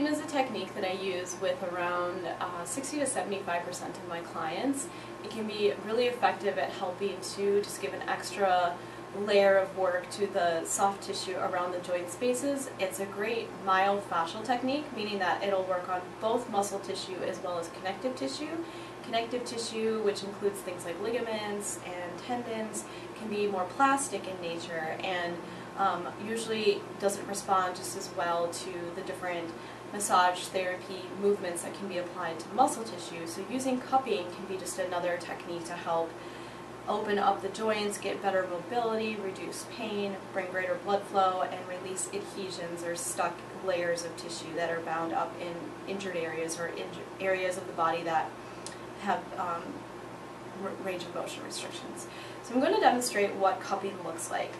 Cupping is a technique that I use with around 60 to 75% of my clients. It can be really effective at helping to just give an extra layer of work to the soft tissue around the joint spaces. It's a great myofascial technique, meaning that it'll work on both muscle tissue as well as connective tissue. Connective tissue, which includes things like ligaments and tendons, can be more plastic in nature and usually doesn't respond just as well to the different massage therapy movements that can be applied to muscle tissue. So using cupping can be just another technique to help open up the joints, get better mobility, reduce pain, bring greater blood flow, and release adhesions or stuck layers of tissue that are bound up in injured areas or areas of the body that have range of motion restrictions. So I'm going to demonstrate what cupping looks like.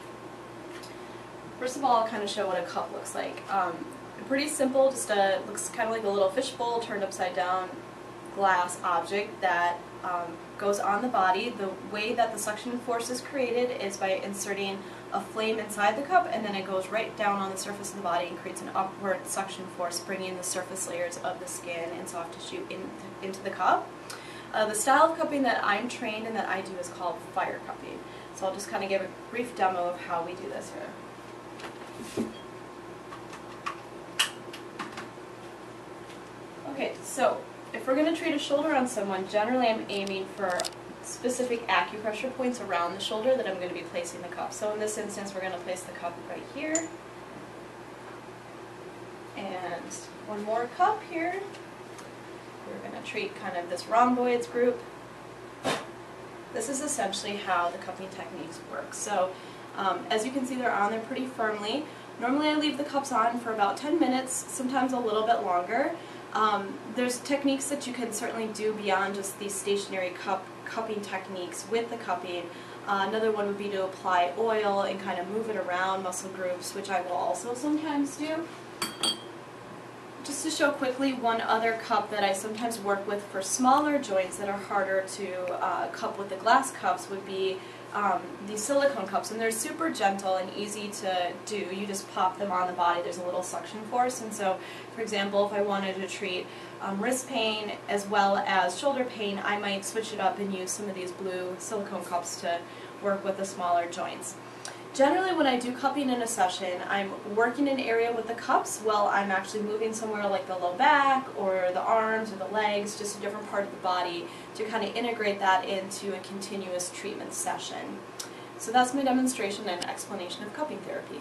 First of all, I'll kind of show what a cup looks like. Pretty simple, just looks kind of like a little fishbowl turned upside down glass object that goes on the body. The way that the suction force is created is by inserting a flame inside the cup, and then it goes right down on the surface of the body and creates an upward suction force, bringing the surface layers of the skin and soft tissue into the cup. The style of cupping that I'm trained in that I do is called fire cupping. So I'll just kind of give a brief demo of how we do this here. Okay, so if we're going to treat a shoulder on someone, generally I'm aiming for specific acupressure points around the shoulder that I'm going to be placing the cup. So in this instance, we're going to place the cup right here. And one more cup here. We're going to treat kind of this rhomboids group. This is essentially how the cupping techniques work. So as you can see, they're on there pretty firmly. Normally I leave the cups on for about 10 minutes, sometimes a little bit longer. There's techniques that you can certainly do beyond just these stationary cupping techniques with the cupping. Another one would be to apply oil and kind of move it around muscle groups, which I will also sometimes do. Just to show quickly, one other cup that I sometimes work with for smaller joints that are harder to cup with the glass cups would be these silicone cups, and they're super gentle and easy to do. You just pop them on the body. There's a little suction force, and so, for example, if I wanted to treat wrist pain as well as shoulder pain, I might switch it up and use some of these blue silicone cups to work with the smaller joints. Generally, when I do cupping in a session, I'm working an area with the cups while I'm actually moving somewhere like the low back or the arms or the legs, just a different part of the body, to kind of integrate that into a continuous treatment session. So that's my demonstration and explanation of cupping therapy.